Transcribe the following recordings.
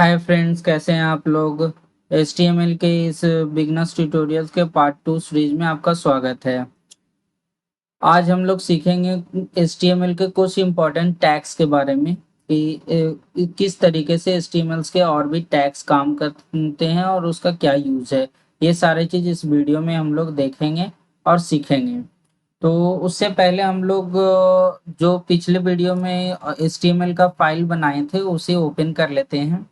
Hi friends, कैसे हैं आप लोग। HTML के इस बिगनर्स ट्यूटोरियल्स के पार्ट 2 सीरीज में आपका स्वागत है। आज हम लोग सीखेंगे HTML के कुछ इम्पोर्टेंट टैग्स के बारे में कि किस तरीके से HTML के और भी टैग्स काम करते हैं और उसका क्या यूज है। ये सारी चीज इस वीडियो में हम लोग देखेंगे और सीखेंगे। तो उससे पहले हम लोग जो पिछले वीडियो में HTML का फाइल बनाए थे उसे ओपन कर लेते हैं।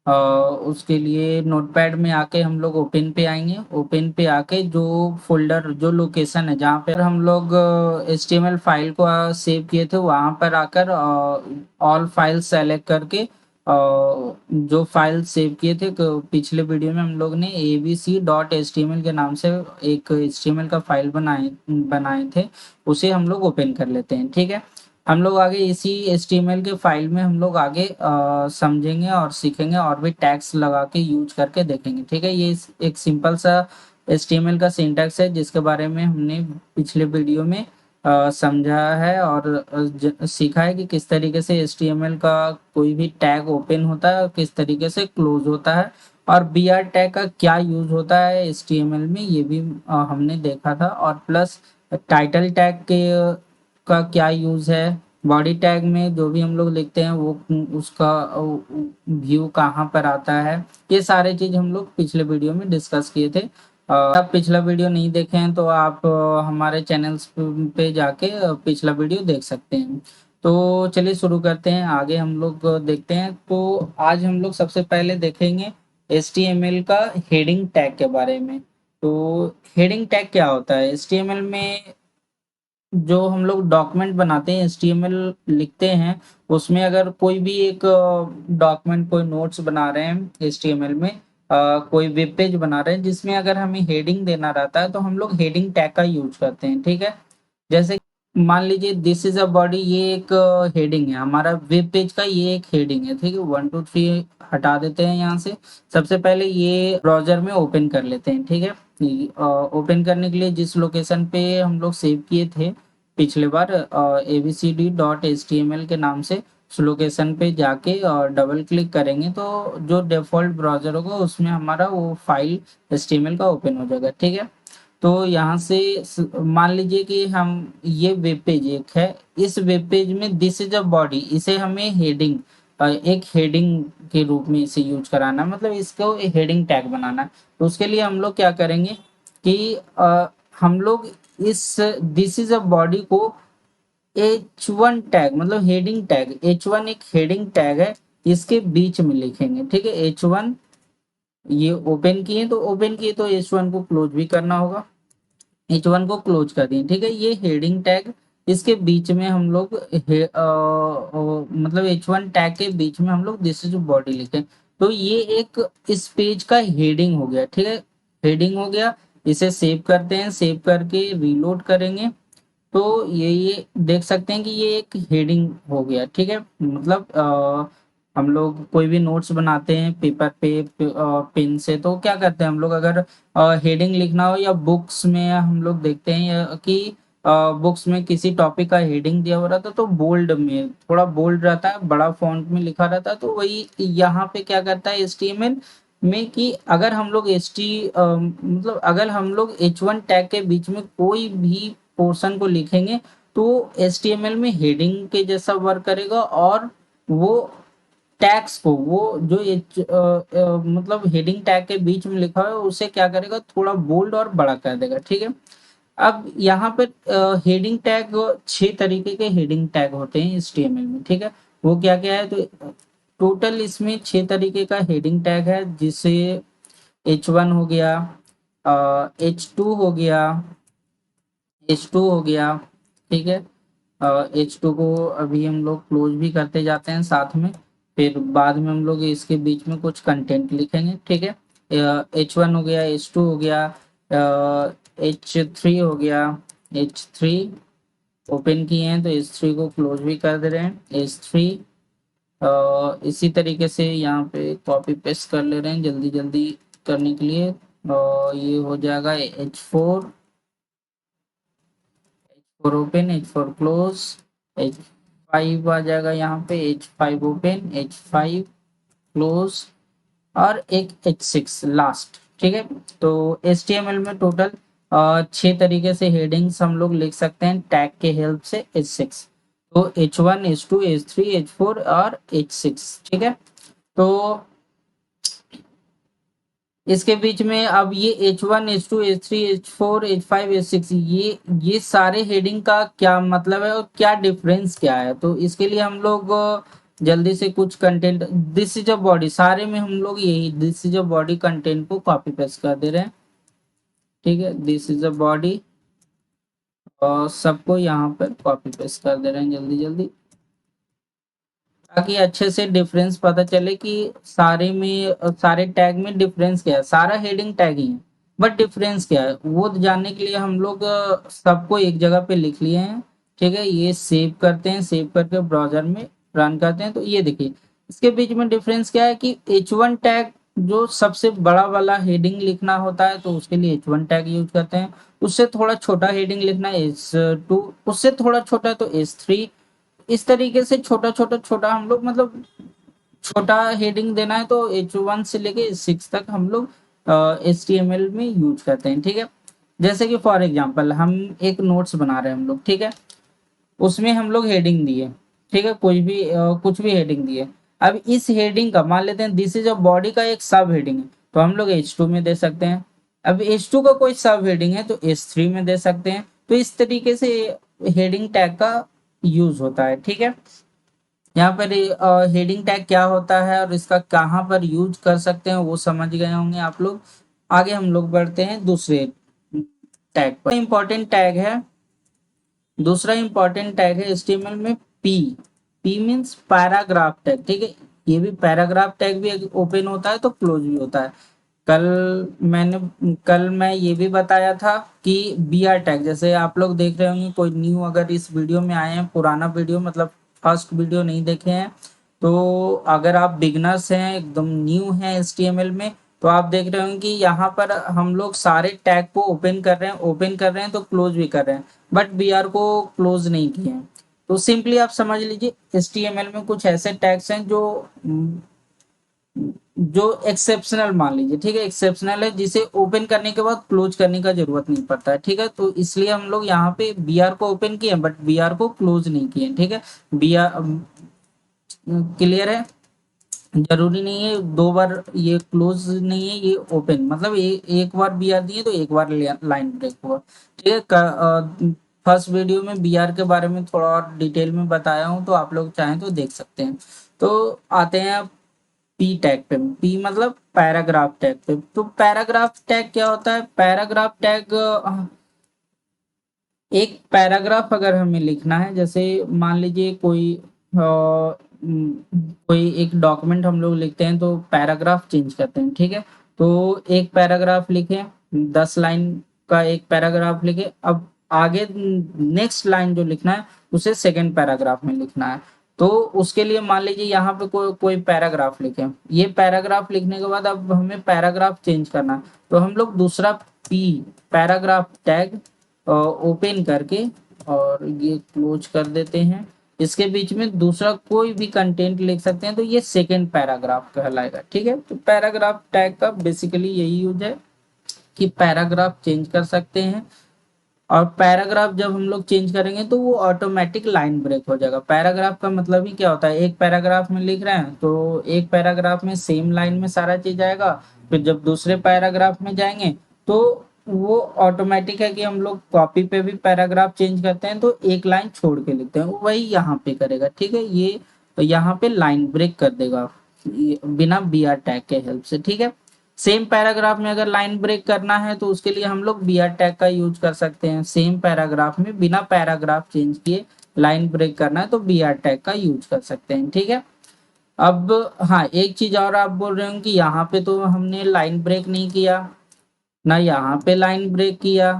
उसके लिए नोटपैड में आके हम लोग ओपन पे आएंगे। ओपन पे आके जो फोल्डर जो लोकेशन है जहाँ पे हम लोग HTML फाइल को सेव किए थे वहाँ पर आकर ऑल फाइल सेलेक्ट करके जो फाइल सेव किए थे पिछले वीडियो में हम लोग ने abc.html के नाम से एक HTML का फाइल बनाए बनाए थे। उसे हम लोग ओपन कर लेते हैं। ठीक है, हम लोग आगे इसी HTML के फाइल में हम लोग आगे समझेंगे और सीखेंगे और भी टैग्स लगा के यूज करके देखेंगे। ठीक है, ये एक सिंपल सा HTML का सिंटैक्स है जिसके बारे में हमने पिछले वीडियो में समझा है और सीखा है कि किस तरीके से HTML का कोई भी टैग ओपन होता है और किस तरीके से क्लोज होता है और br टैग का क्या यूज होता है HTML में, ये भी हमने देखा था। और प्लस टाइटल टैग के का क्या यूज है, बॉडी टैग में जो भी हम लोग लिखते हैं वो उसका व्यू कहाँ पर आता है, ये सारे चीज हम लोग पिछले वीडियो में डिस्कस किए थे। आप पिछला वीडियो नहीं देखे हैं तो आप हमारे चैनल्स पे जाके पिछला वीडियो देख सकते हैं। तो चलिए शुरू करते हैं, आगे हम लोग देखते हैं। तो आज हम लोग सबसे पहले देखेंगे HTML का हेडिंग टैग के बारे में। तो हेडिंग टैग क्या होता है HTML में। जो हम लोग डॉक्यूमेंट बनाते हैं HTML लिखते हैं, उसमें अगर कोई भी एक डॉक्यूमेंट कोई नोट्स बना रहे हैं HTML में, कोई वेब पेज बना रहे हैं जिसमें अगर हमें हेडिंग देना रहता है तो हम लोग हेडिंग टैग का यूज करते हैं। ठीक है, जैसे मान लीजिए दिस इज अ बॉडी, ये एक हेडिंग है, हमारा वेब पेज का ये एक हेडिंग है। ठीक है, 1 2 3 हटा देते हैं यहाँ से। सबसे पहले ये ब्राउजर में ओपन कर लेते हैं। ठीक है, ओपन करने के लिए जिस लोकेशन पे हम लोग सेव किए थे पिछले बार abcd.html के नाम से, उस लोकेशन पे जाके और डबल क्लिक करेंगे तो जो डिफॉल्ट ब्राउजर होगा उसमें हमारा वो फाइल HTML का ओपन हो जाएगा। ठीक है, तो यहाँ से मान लीजिए कि हम ये वेब पेज एक है, इस वेब पेज में दिस इज अ बॉडी, इसे हमें हेडिंग एक हेडिंग के रूप में इसे यूज कराना, मतलब इसको हेडिंग टैग बनाना। तो उसके लिए हम लोग क्या करेंगे कि हम लोग इस दिस इज अ बॉडी को H1 टैग, मतलब हेडिंग टैग, H1 एक हेडिंग टैग है, इसके बीच में लिखेंगे। ठीक है, H1 ये ओपन किए तो ओपन किए तो H1 को क्लोज भी करना होगा, H1 को क्लोज कर दिए। ठीक है, ये हेडिंग टैग, इसके बीच में हम लोग मतलब H1 टैग के बीच में हम लोग दिस इज बॉडी लिखें तो ये एक इस पेज का हेडिंग हो गया। ठीक है, हेडिंग हो गया। इसे सेव करते हैं, सेव करके रीलोड करेंगे तो ये देख सकते हैं कि ये एक हेडिंग हो गया। ठीक है, मतलब हम लोग कोई भी नोट्स बनाते हैं पेपर पे पेन से, तो क्या करते हैं हम लोग, अगर हेडिंग लिखना हो या बुक्स में हम लोग देखते हैं कि बुक्स में किसी टॉपिक का हेडिंग दिया हो रहा था तो बोल्ड में थोड़ा बोल्ड रहता है, बड़ा फॉन्ट में लिखा रहता है, तो वही यहाँ पे क्या करता है HTML में कि अगर हम लोग मतलब अगर हम लोग H1 टैग के बीच में कोई भी पोर्शन को लिखेंगे तो HTML में हेडिंग के जैसा वर्क करेगा और वो टैग्स को, वो जो मतलब हेडिंग टैग के बीच में लिखा है उसे क्या करेगा, थोड़ा बोल्ड और बड़ा कर देगा। ठीक है, अब यहाँ पे हेडिंग टैग 6 तरीके के हेडिंग टैग होते हैं HTML में। ठीक है, वो क्या क्या है, तो टोटल इसमें 6 तरीके का हेडिंग टैग है, जिसे H1 हो गया, H2 हो गया, H2 हो गया। ठीक है, H2 को अभी हम लोग क्लोज भी करते जाते हैं साथ में, फिर बाद में हम लोग इसके बीच में कुछ कंटेंट लिखेंगे। ठीक है, H1 हो गया, H2 हो गया, H3 हो गया, H3 ओपन किए हैं तो H3 को क्लोज भी कर दे रहे हैं, H3 इसी तरीके से यहाँ पे कॉपी पेस्ट कर ले रहे हैं जल्दी जल्दी करने के लिए। ये हो जाएगा H4, H4 open, H4 close, H5 आ जाएगा यहाँ पे, H5 ओपन, H5 क्लोज और एक H6 लास्ट। ठीक है, तो HTML में टोटल 6 तरीके से हेडिंग्स हम लोग लिख सकते हैं टैग के हेल्प से H6। तो H1 H2 H3 H4 और H6। ठीक है, तो इसके बीच में अब ये H1 H2 H3 H4 H5 H6 ये सारे हेडिंग का क्या मतलब है और क्या डिफरेंस क्या है, तो इसके लिए हम लोग जल्दी से कुछ content, this is a body, सारे में हम लोग यही this is a body content को कॉपी पेस्ट कर दे रहे हैं। ठीक है, दिस इज अ बॉडी और सबको यहाँ पर कॉपी पेस्ट कर दे रहे हैं जल्दी जल्दी, ताकि अच्छे से डिफरेंस पता चले कि सारे में सारे टैग में डिफरेंस क्या है। सारा हेडिंग टैग ही है, बट डिफरेंस क्या है वो जानने के लिए हम लोग सबको एक जगह पे लिख लिए हैं। ठीक है, ये सेव करते हैं, सेव करके ब्राउजर में रन करते हैं, तो ये देखिए इसके बीच में डिफरेंस क्या है कि H1 टैग जो सबसे बड़ा वाला हेडिंग लिखना होता है तो उसके लिए H1 टैग यूज करते हैं। उससे थोड़ा छोटा हेडिंग लिखना है H2, उससे थोड़ा छोटा तो H3। इस तरीके से छोटा छोटा छोटा हम लोग मतलब छोटा हेडिंग देना है तो H1 से लेके H6 तक हम लोग HTML में यूज करते हैं। ठीक है, जैसे कि फॉर एग्जांपल हम एक नोट्स बना रहे हैं हम लोग, ठीक है, उसमें हम लोग हेडिंग दिए। ठीक है, कोई भी कुछ भी हेडिंग दिए। अब इस हेडिंग का मान लेते हैं दिस इज अ बॉडी का एक सब हेडिंग है, तो हम लोग H2 में दे सकते हैं। अब H2 का कोई सब हेडिंग है तो H3 में दे सकते हैं। तो इस तरीके से हेडिंग टैग का यूज होता है। ठीक है, यहाँ पर हेडिंग टैग क्या होता है और इसका कहाँ पर यूज कर सकते हैं वो समझ गए होंगे आप लोग। आगे हम लोग बढ़ते हैं दूसरे टैग पर। इंपॉर्टेंट टैग है, दूसरा इंपॉर्टेंट टैग है HTML में P. P means paragraph tag. ठीक है, ये भी पैराग्राफ टैग भी ओपन होता है तो क्लोज भी होता है। कल कल मैं ये भी बताया था कि BR टैग, जैसे आप लोग देख रहे होंगे कोई न्यू अगर इस वीडियो में आए हैं, पुराना वीडियो मतलब फर्स्ट वीडियो नहीं देखे हैं, तो अगर आप बिगनर्स हैं एकदम न्यू हैं HTML में, तो आप देख रहे होंगे कि यहाँ पर हम लोग सारे टैग को ओपन कर रहे हैं, ओपन कर रहे हैं तो क्लोज भी कर रहे हैं, बट BR को क्लोज नहीं किए हैं। तो सिंपली आप समझ लीजिए HTML में कुछ ऐसे टैग्स हैं जो एक्सेप्शनल मान लीजिए। ठीक है, एक्सेप्शनल है जिसे ओपन करने के बाद क्लोज करने का जरूरत नहीं पड़ता है। ठीक है, तो इसलिए हम लोग यहाँ पे BR को ओपन किए बट BR को क्लोज नहीं किए। ठीक है, BR क्लियर है, जरूरी नहीं है 2 बार ये क्लोज नहीं है, ये ओपन मतलब एक बार BR दिए तो एक बार लाइन ब्रेक हुआ। ठीक है, फर्स्ट वीडियो में BR के बारे में थोड़ा और डिटेल में बताया हूँ, तो आप लोग चाहें तो देख सकते हैं। तो आते हैं पी टैग पे। पी मतलब पैराग्राफ टैग पे। तो पैराग्राफ टैग क्या होता है? पैराग्राफ टैग एक पैराग्राफ अगर हमें लिखना है, जैसे मान लीजिए कोई एक डॉक्यूमेंट हम लोग लिखते हैं तो पैराग्राफ चेंज करते हैं। ठीक है, तो एक पैराग्राफ लिखे, 10 लाइन का एक पैराग्राफ लिखे, अब आगे नेक्स्ट लाइन जो लिखना है उसे सेकंड पैराग्राफ में लिखना है। तो उसके लिए मान लीजिए यहाँ पे कोई पैराग्राफ लिखे, ये पैराग्राफ लिखने के बाद अब हमें पैराग्राफ चेंज करना है, तो हम लोग दूसरा पी पैराग्राफ टैग ओपन करके और ये क्लोज कर देते हैं। इसके बीच में दूसरा कोई भी कंटेंट लिख सकते हैं, तो ये सेकंड पैराग्राफ कहलाएगा। ठीक है, तो पैराग्राफ टैग का बेसिकली यही यूज है कि पैराग्राफ चेंज कर सकते हैं। और पैराग्राफ जब हम लोग चेंज करेंगे तो वो ऑटोमेटिक लाइन ब्रेक हो जाएगा। पैराग्राफ का मतलब ही क्या होता है, एक पैराग्राफ में लिख रहे हैं तो एक पैराग्राफ में सेम लाइन में सारा चीज आएगा, फिर जब दूसरे पैराग्राफ में जाएंगे तो वो ऑटोमेटिक है कि हम लोग कॉपी पे भी पैराग्राफ चेंज करते हैं तो एक लाइन छोड़ के लिखते हैं, वही यहाँ पे करेगा। ठीक है, ये यहाँ पे लाइन ब्रेक कर देगा बिना BR टैग के हेल्प से। ठीक है, सेम पैराग्राफ में अगर लाइन ब्रेक करना है तो उसके लिए हम लोग BR टैग का यूज कर सकते हैं। सेम पैराग्राफ में बिना पैराग्राफ चेंज किए लाइन ब्रेक करना है तो BR टैग का यूज कर सकते हैं। ठीक है, अब हाँ एक चीज और आप बोल रहे हो कि यहाँ पे तो हमने लाइन ब्रेक नहीं किया ना, यहाँ पे लाइन ब्रेक किया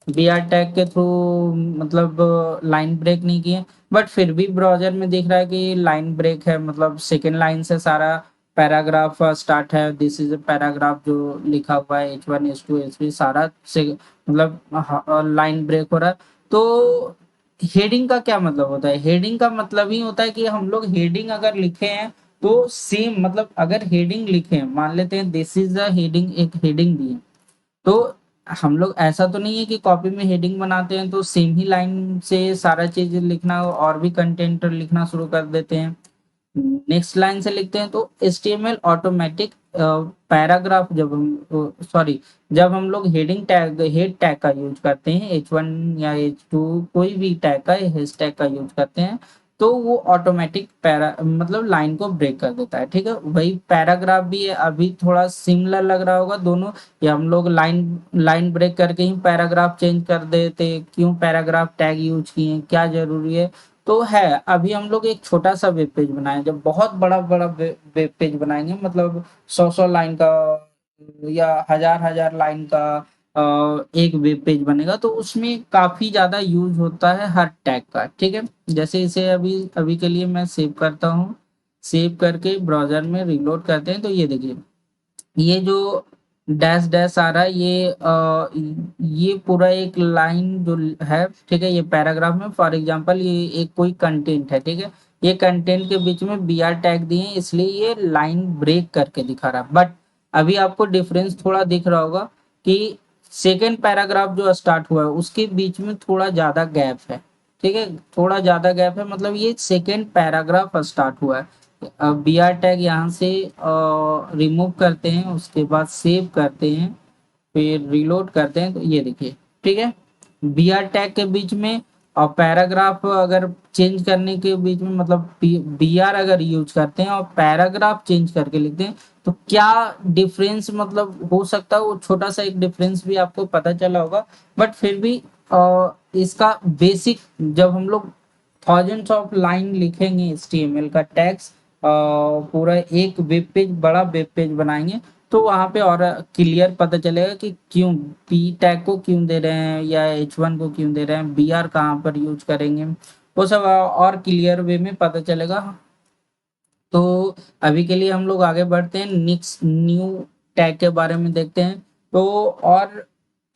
BR टैग के थ्रू, मतलब लाइन ब्रेक नहीं किए, बट फिर भी ब्राउजर में दिख रहा है कि लाइन ब्रेक है, मतलब सेकेंड लाइन से सारा पैराग्राफ स्टार्ट है। दिस इज पैराग्राफ जो लिखा हुआ है H1 H2 H3 सारा से मतलब लाइन ब्रेक हो रहा है। तो हेडिंग का क्या मतलब होता है? हेडिंग का मतलब ही होता है कि हम लोग हेडिंग अगर लिखे हैं तो सेम मतलब अगर हेडिंग लिखे, मान लेते हैं दिस इज अ हेडिंग, एक हेडिंग दी है, तो हम लोग ऐसा तो नहीं है कि कॉपी में हेडिंग बनाते हैं तो सेम ही लाइन से सारा चीज लिखना और भी कंटेंट लिखना शुरू कर देते हैं, नेक्स्ट लाइन से लिखते हैं। तो HTML ऑटोमेटिक पैराग्राफ जब हम सॉरी जब हम लोग हेड टैग का यूज करते हैं, H1 या H2 कोई भी टैग का हेड टैग का यूज करते हैं, तो वो ऑटोमेटिक पैरा मतलब लाइन को ब्रेक कर देता है। ठीक है, वही पैराग्राफ भी है, अभी थोड़ा सिमिलर लग रहा होगा दोनों, या हम लोग लाइन लाइन ब्रेक करके ही पैराग्राफ चेंज कर देते, क्यों पैराग्राफ टैग यूज किए, क्या जरूरी है। तो है, अभी हम लोग एक छोटा सा वेब पेज बनाए, जब बहुत बड़ा बड़ा वेब पेज बनाएंगे, मतलब 100 लाइन का या हजार लाइन का एक वेब पेज बनेगा, तो उसमें काफी ज्यादा यूज होता है हर टैग का। ठीक है, जैसे इसे अभी अभी के लिए मैं सेव करता हूँ, सेव करके ब्राउजर में रिलोड करते हैं, तो ये देखिए, ये जो डैश डैश आ रहा है, ये पूरा एक लाइन जो है, ठीक है, ये पैराग्राफ में फॉर एग्जांपल ये एक कोई कंटेंट है, ठीक है, ये कंटेंट के बीच में BR टैग दिए हैं, इसलिए ये लाइन ब्रेक करके दिखा रहा है। बट अभी आपको डिफरेंस थोड़ा दिख रहा होगा कि सेकेंड पैराग्राफ जो स्टार्ट हुआ है उसके बीच में थोड़ा ज्यादा गैप है। ठीक है, थोड़ा ज्यादा गैप है, मतलब ये सेकेंड पैराग्राफ स्टार्ट हुआ है। BR टैग यहाँ से रिमूव करते हैं, उसके बाद सेव करते हैं, फिर रिलोड करते हैं, तो ये देखिए, ठीक है, BR टैग के बीच में और पैराग्राफ अगर चेंज करने के बीच में, मतलब BR अगर यूज करते हैं और पैराग्राफ चेंज करके लिखते हैं, तो क्या डिफरेंस मतलब हो सकता है, वो छोटा सा एक डिफरेंस भी आपको पता चला होगा। बट फिर भी इसका बेसिक, जब हम लोग थाउजेंड्स ऑफ लाइन लिखेंगे HTML का टैक्स, पूरा एक वेब पेज, बड़ा वेब पेज बनाएंगे, तो वहां पे और क्लियर पता चलेगा कि क्यों P टैग को क्यों दे रहे हैं या H1 को क्यों दे रहे हैं, BR कहाँ पर यूज करेंगे, वो सब और क्लियर वे में पता चलेगा। तो अभी के लिए हम लोग आगे बढ़ते हैं, नेक्स्ट न्यू टैग के बारे में देखते हैं। तो और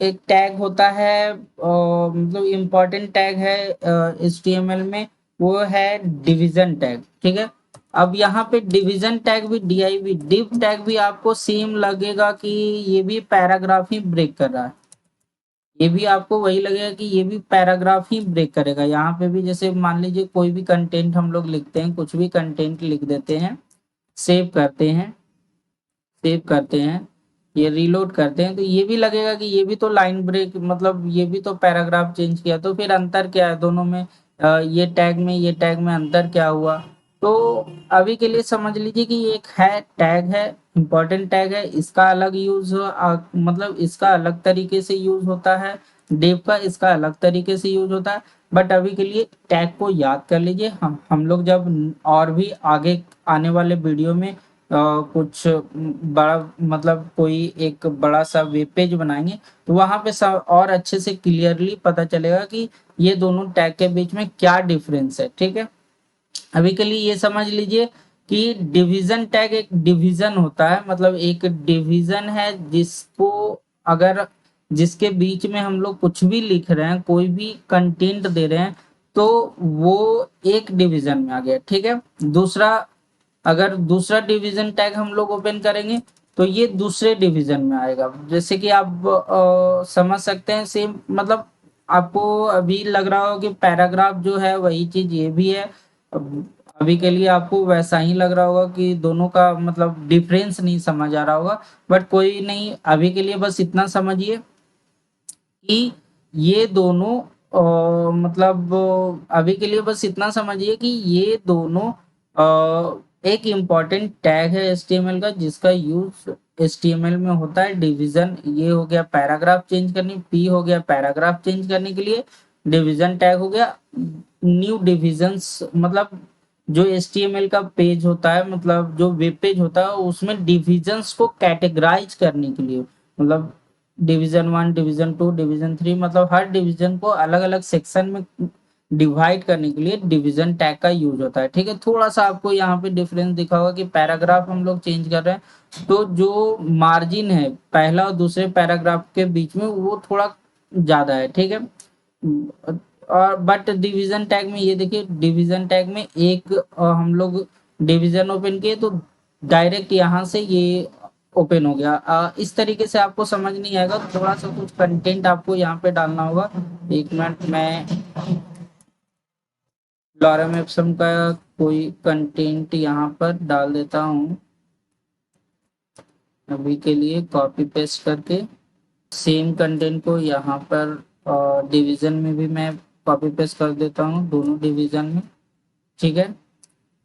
एक टैग होता है, मतलब इम्पोर्टेंट टैग है HTML में, वो है डिवीजन टैग। ठीक है, अब यहाँ पे डिवीजन टैग भी, div टैग भी आपको सेम लगेगा कि ये भी पैराग्राफ ही ब्रेक कर रहा है, ये भी आपको वही लगेगा कि ये भी पैराग्राफ ही ब्रेक करेगा। यहाँ पे भी जैसे मान लीजिए कोई भी कंटेंट हम लोग लिखते हैं, कुछ भी कंटेंट लिख देते हैं, सेव करते हैं, सेव करते हैं, ये रीलोड करते हैं, तो ये भी लगेगा कि ये भी तो लाइन ब्रेक, मतलब ये भी तो पैराग्राफ चेंज किया, तो फिर अंतर क्या है दोनों में, ये टैग में ये टैग में अंतर क्या हुआ। तो अभी के लिए समझ लीजिए कि एक है टैग है, इंपॉर्टेंट टैग है, इसका अलग यूज मतलब इसका अलग तरीके से यूज होता है, डेव का इसका अलग तरीके से यूज होता है। बट अभी के लिए टैग को याद कर लीजिए, हम लोग जब और भी आगे आने वाले वीडियो में कुछ बड़ा, मतलब कोई एक बड़ा सा वेब पेज बनाएंगे, तो वहां पे सब और अच्छे से क्लियरली पता चलेगा कि ये दोनों टैग के बीच में क्या डिफरेंस है। ठीक है, अभी के लिए ये समझ लीजिए कि डिवीजन टैग एक डिवीजन होता है, मतलब एक डिवीजन है जिसको अगर जिसके बीच में हम लोग कुछ भी लिख रहे हैं, कोई भी कंटेंट दे रहे हैं, तो वो एक डिवीजन में आ गया। ठीक है, दूसरा, अगर दूसरा डिवीजन टैग हम लोग ओपन करेंगे, तो ये दूसरे डिवीजन में आएगा। जैसे कि आप समझ सकते हैं, सेम मतलब आपको अभी लग रहा हो कि पैराग्राफ जो है वही चीज ये भी है, अभी के लिए आपको वैसा ही लग रहा होगा कि दोनों का मतलब डिफरेंस नहीं समझ आ रहा होगा। बट कोई नहीं, अभी के लिए बस इतना समझिए कि ये दोनों मतलब अभी के लिए बस इतना समझिए कि ये दोनों एक इम्पॉर्टेंट टैग है HTML का, जिसका यूज HTML में होता है। डिवीजन ये हो गया पैराग्राफ चेंज करने, P हो गया पैराग्राफ चेंज करने के लिए, डिवीजन टैग हो गया न्यू डिविजन्स, मतलब जो HTML का पेज होता है, मतलब जो वेब पेज होता है, उसमें डिविजन्स को कैटेगराइज करने के लिए, मतलब डिवीजन 1, डिवीजन 2, डिवीजन 3, मतलब हर डिवीजन को अलग अलग सेक्शन में डिवाइड करने के लिए डिवीजन टैग का यूज होता है। ठीक है, थोड़ा सा आपको यहाँ पे डिफरेंस दिखा होगा कि पैराग्राफ हम लोग चेंज कर रहे हैं, तो जो मार्जिन है पहला और दूसरे पैराग्राफ के बीच में वो थोड़ा ज्यादा है। ठीक है, और बट डिवीजन टैग में ये देखिए, डिवीजन टैग में एक हम लोग डिवीजन ओपन किए तो डायरेक्ट यहाँ से ये ओपन हो गया। इस तरीके से आपको समझ नहीं आएगा, थोड़ा सा कुछ कंटेंट आपको यहाँ पे डालना होगा। एक मिनट, मैं लॉरम एप्सम का कोई कंटेंट यहाँ पर डाल देता हूँ अभी के लिए, कॉपी पेस्ट करके। सेम कंटेंट को यहाँ पर डिवीजन में भी मैं कॉपी पेस्ट कर देता हूँ, दोनों डिवीजन में। ठीक है,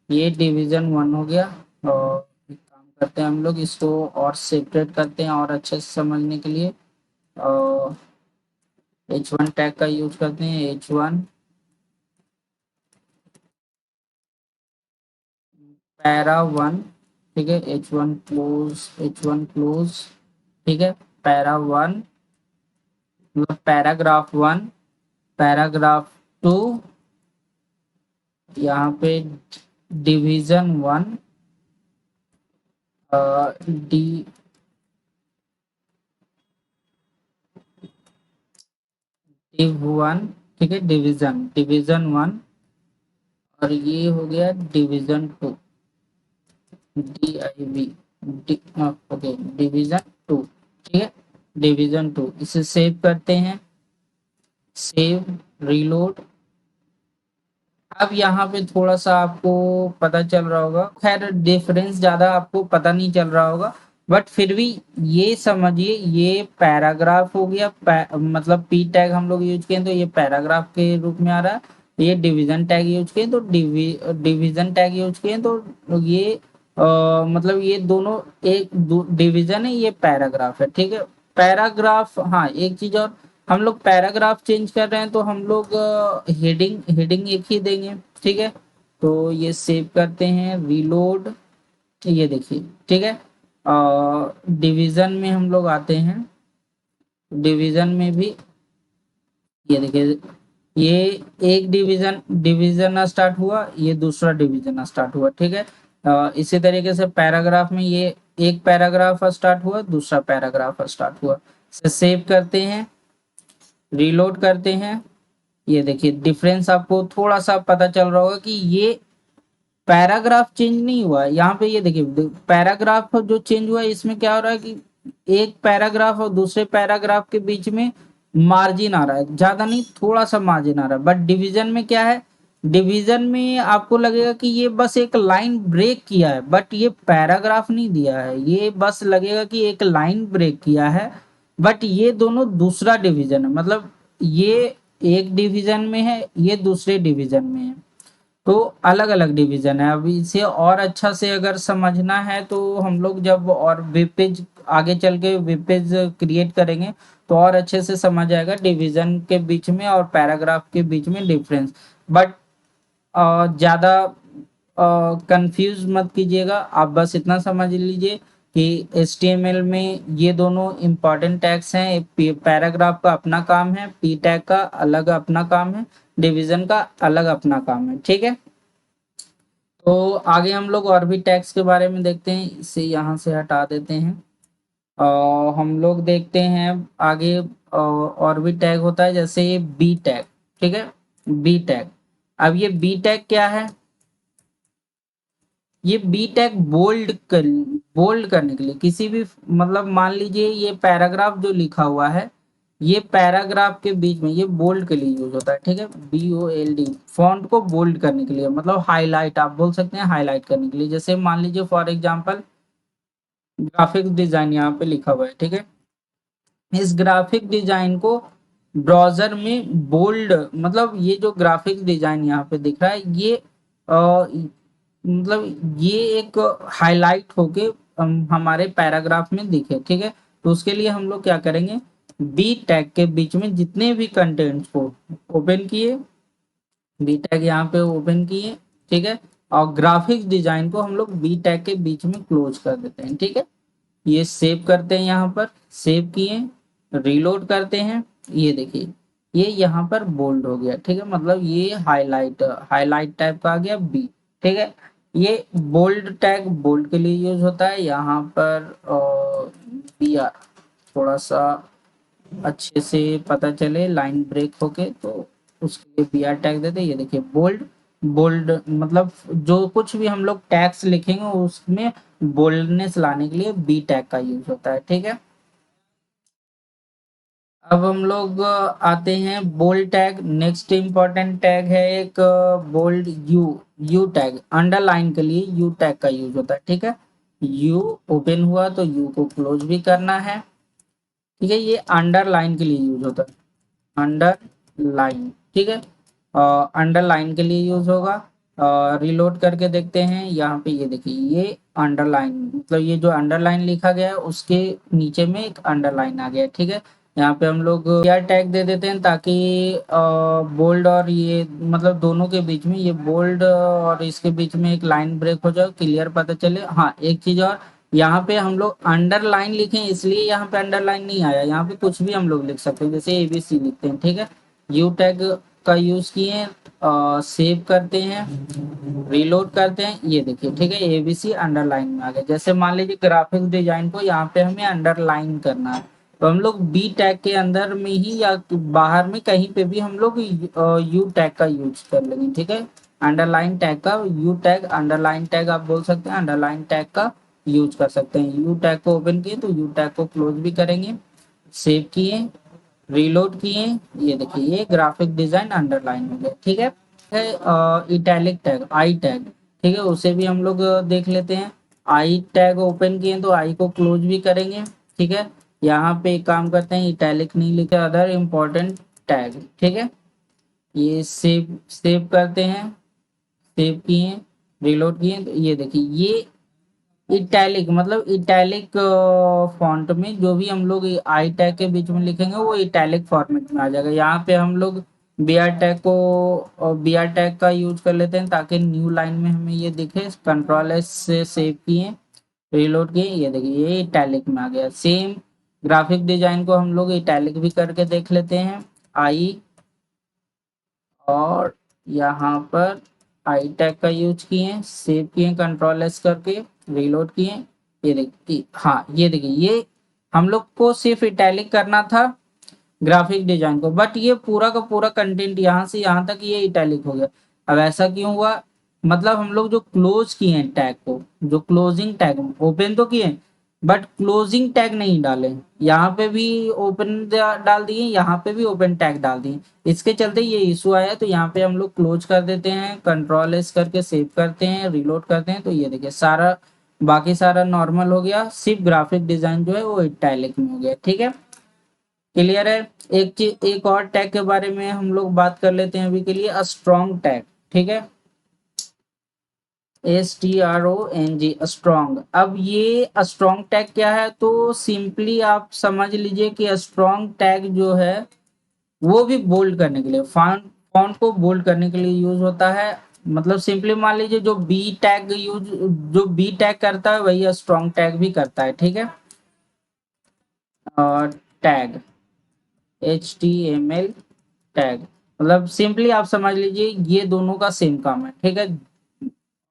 ये डिवीजन 1 हो गया। और एक काम करते हैं हम लोग, इसको और सेपरेट करते हैं और अच्छे से समझने के लिए। H1 टैग का यूज करते हैं, H1 पैरा 1। ठीक है, H1 क्लोज, H1 क्लोज। ठीक है, पैरा 1 मतलब पैराग्राफ 1, पैराग्राफ 2, यहाँ पे डिवीजन 1, डी डिव 1। ठीक है, डिवीजन डिवीजन 1, और ये हो गया डिवीजन 2, DIV, ओके, डिवीजन 2। ठीक है, डिवीजन 2, इसे सेव करते हैं, सेव, रीलोड। अब यहाँ पे थोड़ा सा आपको पता चल रहा होगा, खैर डिफरेंस ज्यादा आपको पता नहीं चल रहा होगा, बट फिर भी ये समझिए, ये पैराग्राफ हो गया, मतलब पी टैग हम लोग यूज किए तो ये पैराग्राफ के रूप में आ रहा है। ये डिवीजन टैग यूज किए तो डिवीजन टैग यूज किए तो ये मतलब ये दोनों एक डिवीजन है, ये पैराग्राफ है। ठीक है, पैराग्राफ, हाँ एक चीज और, हम लोग पैराग्राफ चेंज कर रहे हैं तो हम लोग हेडिंग हेडिंग एक ही देंगे। ठीक है, तो ये सेव करते हैं, रीलोड। ये देखिए, ठीक है, डिवीजन में हम लोग आते हैं, डिवीजन में भी ये देखिए, ये एक डिवीजन डिवीजन स्टार्ट हुआ, ये दूसरा डिवीजन स्टार्ट हुआ। ठीक है, इसी तरीके से पैराग्राफ में ये एक पैराग्राफ स्टार्ट हुआ, दूसरा पैराग्राफ स्टार्ट हुआ। सेव करते हैं, रीलोड करते हैं। ये देखिए डिफरेंस आपको थोड़ा सा पता चल रहा होगा कि ये पैराग्राफ चेंज नहीं हुआ है। यहाँ पे ये देखिए पैराग्राफ जो चेंज हुआ है, इसमें क्या हो रहा है कि एक पैराग्राफ और दूसरे पैराग्राफ के बीच में मार्जिन आ रहा है, ज्यादा नहीं, थोड़ा सा मार्जिन आ रहा है। बट डिवीजन में क्या है, डिवीजन में आपको लगेगा कि ये बस एक लाइन ब्रेक किया है, बट ये पैराग्राफ नहीं दिया है, ये बस लगेगा कि एक लाइन ब्रेक किया है। बट ये दोनों दूसरा डिवीजन है, मतलब ये एक डिवीजन में है, ये दूसरे डिवीजन में है, तो अलग अलग डिवीजन है। अब इसे और अच्छा से अगर समझना है तो हम लोग जब और वेब पेज आगे चल के वेब पेज क्रिएट करेंगे तो और अच्छे से समझ आएगा डिवीजन के बीच में और पैराग्राफ के बीच में डिफरेंस। बट ज्यादा कंफ्यूज मत कीजिएगा, आप बस इतना समझ लीजिए कि HTML में ये दोनों इंपॉर्टेंट टैग्स हैं। पैराग्राफ का अपना काम है, पी टैग का अलग अपना काम है, डिवीजन का अलग अपना काम है। ठीक है, तो आगे हम लोग और भी टैग्स के बारे में देखते हैं, इसे यहाँ से हटा देते हैं। हम लोग देखते हैं आगे, और भी टैग होता है, जैसे ये बी टैग। ठीक है, बी टैग। अब ये बी टैग क्या है, ये बी टैग बोल्ड करने के लिए किसी भी, मतलब मान लीजिए ये पैराग्राफ जो लिखा हुआ है, ये पैराग्राफ के बीच में ये बोल्ड के लिए यूज होता है। ठीक है, BOLD, फॉन्ट को बोल्ड करने के लिए, मतलब हाईलाइट आप बोल सकते हैं, हाईलाइट करने के लिए। जैसे मान लीजिए फॉर एग्जांपल ग्राफिक्स डिजाइन यहाँ पे लिखा हुआ है। ठीक है, इस ग्राफिक डिजाइन को ब्राउजर में बोल्ड, मतलब ये जो ग्राफिक डिजाइन यहाँ पे दिख रहा है, ये मतलब ये एक हाईलाइट होके हमारे पैराग्राफ में दिखे। ठीक है, तो उसके लिए हम लोग क्या करेंगे, बी टैग के बीच में जितने भी कंटेंट्स को ओपन किए, बी टैग यहाँ पे ओपन किए। ठीक है, और ग्राफिक्स डिजाइन को हम लोग बी टैग के बीच में क्लोज कर देते हैं। ठीक है, ये सेव करते हैं, यहाँ पर सेव किए, रीलोड करते हैं। ये देखिए, ये यहाँ पर बोल्ड हो गया। ठीक है, मतलब ये हाईलाइट हाईलाइट टाइप का आ गया बी। ठीक है, ये बोल्ड टैग बोल्ड के लिए यूज होता है। यहाँ पर बी आर थोड़ा सा अच्छे से पता चले लाइन ब्रेक होके, तो उसके लिए बी आर टैग देते। ये देखिए बोल्ड, बोल्ड मतलब जो कुछ भी हम लोग टैग्स लिखेंगे उसमें बोल्डनेस लाने के लिए बी टैग का यूज होता है। ठीक है, अब हम लोग आते हैं bold tag. Next important tag है एक bold U. U tag underline के लिए यू टैग का यूज होता है। ठीक है, यू ओपन हुआ तो यू को क्लोज भी करना है। ठीक है, ये अंडरलाइन के लिए यूज होता है, अंडरलाइन। ठीक है, अंडरलाइन के लिए यूज होगा। रिलोड करके देखते हैं, यहाँ पे ये देखिए ये अंडरलाइन मतलब ये जो अंडरलाइन लिखा गया है उसके नीचे में एक अंडरलाइन आ गया है। ठीक है, यहाँ पे हम लोग क्लियर टैग दे देते हैं ताकि बोल्ड और ये मतलब दोनों के बीच में, ये बोल्ड और इसके बीच में एक लाइन ब्रेक हो जाए, क्लियर पता चले। हाँ, एक चीज और, यहाँ पे हम लोग अंडरलाइन लिखें इसलिए यहाँ पे अंडरलाइन नहीं आया, यहाँ पे कुछ भी हम लोग लिख सकते हैं, जैसे एबीसी लिखते हैं। ठीक है, यू टैग का यूज किए, सेव करते हैं, रीलोड करते हैं, ये देखिए। ठीक है, एबीसी अंडरलाइन में आ गया। जैसे मान लीजिए ग्राफिक्स डिजाइन को यहाँ पे हमें अंडरलाइन करना है, तो हम लोग बी टैग के अंदर में ही या बाहर में कहीं पे भी हम लोग यू टैग का यूज कर लेंगे। ठीक है, अंडरलाइन टैग का यू टैग, अंडरलाइन टैग आप बोल सकते हैं, अंडरलाइन टैग का यूज कर सकते हैं। यू टैग को ओपन किए तो यू टैग को क्लोज भी करेंगे, सेव किए, रीलोड किए, ये देखिए ये ग्राफिक डिजाइन अंडरलाइन हो गया। ठीक है, इटैलिक टैग, आई टैग। ठीक है, उसे भी हम लोग देख लेते हैं। आई टैग ओपन किए तो आई को क्लोज भी करेंगे। ठीक है, यहाँ पे एक काम करते हैं, इटैलिक नहीं लिखे, अदर इम्पोर्टेंट टैग। ठीक है, ये सेव सेव करते हैं, सेव किए, रिलोड किए तो ये देखिए ये इटैलिक मतलब इटैलिक फॉन्ट में जो भी हम लोग आई टैग के बीच में लिखेंगे वो इटैलिक फॉर्मेट में आ जाएगा। यहाँ पे हम लोग बी आर टैग को बी आर टैग का यूज कर लेते हैं ताकि न्यू लाइन में हमें ये दिखे। कंट्रोल एस से सेव किए, रिलोड किए, ये देखिए ये इटैलिक में आ गया। सेम ग्राफिक डिजाइन को हम लोग इटैलिक भी करके देख लेते हैं। आई और यहाँ पर आई टैग का यूज किए, सेव किए कंट्रोल एस करके, रीलोड किए, ये देखिए। हाँ, ये देखिए ये हम लोग को सिर्फ इटैलिक करना था ग्राफिक डिजाइन को, बट ये पूरा का पूरा कंटेंट यहाँ से यहाँ तक ये इटैलिक हो गया। अब ऐसा क्यों हुआ, मतलब हम लोग जो क्लोज किए हैं टैग को, जो क्लोजिंग टैग ओपन तो किए बट क्लोजिंग टैग नहीं डाले, यहाँ पे भी ओपन डाल दिए, यहाँ पे भी ओपन टैग डाल दिए, इसके चलते ये इशू आया। तो यहाँ पे हम लोग क्लोज कर देते हैं, कंट्रोल एस करके सेव करते हैं, रिलोड करते हैं, तो ये देखिए सारा बाकी सारा नॉर्मल हो गया, सिर्फ ग्राफिक डिजाइन जो है वो इटैलिक में हो गया। ठीक है, क्लियर है। एक चीज एक और टैग के बारे में हम लोग बात कर लेते हैं अभी के लिए, स्ट्रॉन्ग टैग। ठीक है, STRONG स्ट्रॉन्ग। अब ये स्ट्रॉन्ग टैग क्या है, तो सिंपली आप समझ लीजिए कि स्ट्रॉन्ग टैग जो है वो भी बोल्ड करने के लिए, फॉन्ट फॉन्ट को बोल्ड करने के लिए यूज होता है। मतलब सिंपली मान लीजिए जो बी टैग करता है वही स्ट्रॉन्ग टैग भी करता है। ठीक है, और टैग HTML टैग मतलब सिंपली आप समझ लीजिए ये दोनों का सेम काम है। ठीक है,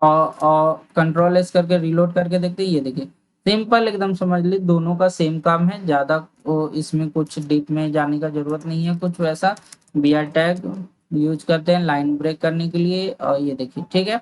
और कंट्रोल एस करके रिलोड करके देखते हैं, ये देखिए सिंपल एकदम समझ ली, दोनों का सेम काम है, ज्यादा इसमें कुछ डीप में जाने का जरूरत नहीं है कुछ वैसा। बी आर टैग यूज करते हैं लाइन ब्रेक करने के लिए, और ये देखिए। ठीक है,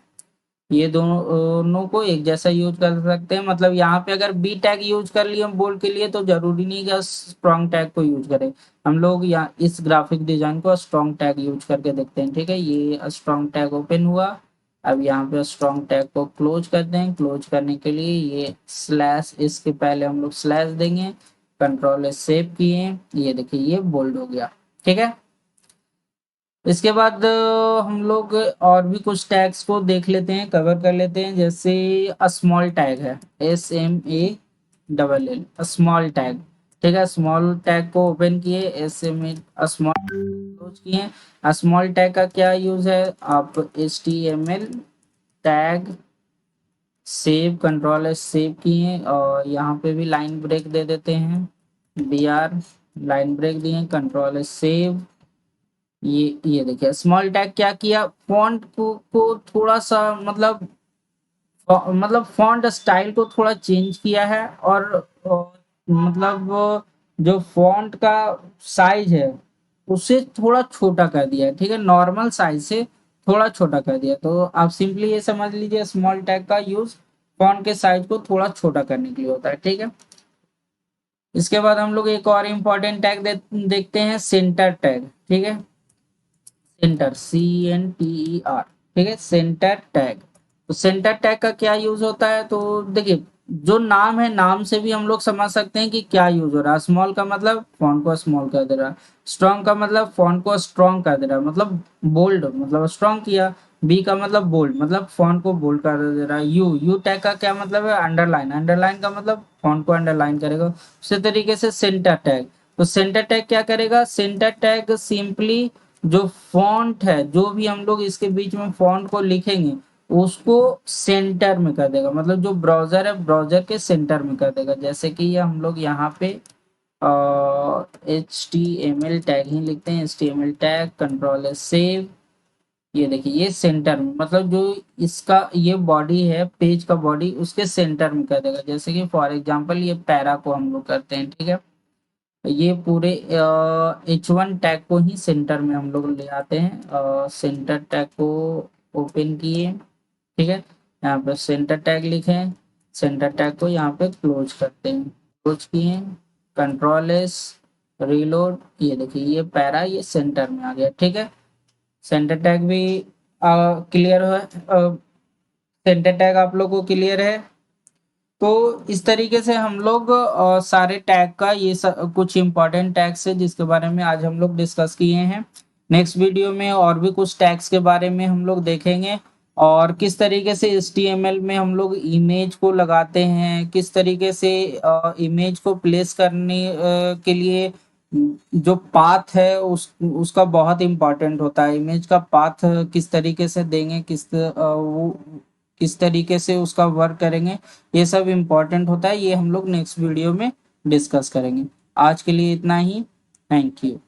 ये दोनों को एक जैसा यूज कर सकते हैं, मतलब यहाँ पे अगर बी टैग यूज कर लिए हम बोल्ड के लिए तो जरूरी नहीं कि स्ट्रॉन्ग टैग को यूज करें। हम लोग यहाँ इस ग्राफिक डिजाइन को स्ट्रॉन्ग टैग यूज करके देखते हैं। ठीक है, ये स्ट्रॉन्ग टैग ओपन हुआ, अब यहाँ पे स्ट्रॉन्ग टैग को क्लोज करते हैं। क्लोज करने के लिए ये स्लैश, इसके पहले हम लोग स्लैश देंगे, कंट्रोल सेव किए, ये देखिए ये बोल्ड हो गया। ठीक है, इसके बाद हम लोग और भी कुछ टैग्स को देख लेते हैं, कवर कर लेते हैं। जैसे स्मॉल टैग है, SMALL स्मॉल टैग। ठीक है, स्मॉल टैग को ओपन किए, SMA स्मॉल क्लोज किए। स्मॉल टैग का क्या यूज है, आप HTML tag save, control S save किए, और यहाँ पे भी लाइन ब्रेक दे देते हैं, BR लाइन ब्रेक दिए, कंट्रोल एस सेव। ये देखिए स्मॉल टैग क्या किया, फॉन्ट को थोड़ा सा मतलब फॉन्ट स्टाइल को थोड़ा चेंज किया है, और मतलब जो फॉन्ट का साइज है उसे थोड़ा छोटा कर दिया है। ठीक है, नॉर्मल साइज से थोड़ा छोटा कर दिया। तो आप सिंपली ये समझ लीजिए स्मॉल टैग का यूज फॉन्ट के साइज को थोड़ा छोटा करने के लिए होता है, ठीक है। इसके बाद हम लोग एक और इम्पोर्टेंट टैग देखते हैं, सेंटर टैग, ठीक है। सेंटर, CNTER, ठीक है, सेंटर टैग। तो सेंटर टैग का क्या यूज होता है, तो देखिए जो नाम है, नाम से भी हम लोग समझ सकते हैं कि क्या यूज हो रहा है। स्मॉल का मतलब फॉन्ट को स्मॉल कर दे रहा है, स्ट्रॉन्ग का मतलब फॉन्ट को स्ट्रॉन्ग कर दे रहा है, मतलब बोल्ड मतलब स्ट्रॉन्ग किया। बी का मतलब बोल्ड, मतलब फॉन्ट को बोल्ड कर दे रहा है। यू टैग का क्या मतलब है, अंडरलाइन, अंडरलाइन का मतलब फॉन्ट को अंडरलाइन करेगा। उसी तरीके से सेंटर टैग, तो सेंटर टैग क्या करेगा, सेंटर टैग सिंपली जो फॉन्ट है, जो भी हम लोग इसके बीच में फॉन्ट को लिखेंगे उसको सेंटर में कर देगा, मतलब जो ब्राउजर है ब्राउजर के सेंटर में कर देगा। जैसे कि ये हम लोग यहाँ पे HTML टैग ही लिखते हैं, HTML टैग, कंट्रोल सेव। ये देखिए ये सेंटर में, मतलब जो इसका ये बॉडी है, पेज का बॉडी उसके सेंटर में कर देगा। जैसे कि फॉर एग्जांपल ये पैरा को हम लोग करते हैं, ठीक है। ये पूरे H1 टैग को ही सेंटर में हम लोग ले आते हैं। सेंटर टैग को ओपन किए, ठीक है, यहाँ पे सेंटर टैग लिखे, सेंटर टैग को यहाँ पे क्लोज करते हैं, क्लोज किए, कंट्रोल एस, रीलोड। ये देखिए ये पैरा ये सेंटर में आ गया, ठीक है। सेंटर टैग भी क्लियर है, सेंटर टैग आप लोग को क्लियर है। तो इस तरीके से हम लोग सारे टैग का ये कुछ इंपॉर्टेंट टैग्स है जिसके बारे में आज हम लोग डिस्कस किए हैं। नेक्स्ट वीडियो में और भी कुछ टैग्स के बारे में हम लोग देखेंगे, और किस तरीके से HTML में हम लोग इमेज को लगाते हैं, किस तरीके से इमेज को प्लेस करने के लिए जो पाथ है उसका बहुत इंपॉर्टेंट होता है। इमेज का पाथ किस तरीके से देंगे, वो किस तरीके से उसका वर्क करेंगे, ये सब इम्पोर्टेंट होता है। ये हम लोग नेक्स्ट वीडियो में डिस्कस करेंगे। आज के लिए इतना ही। Thank you.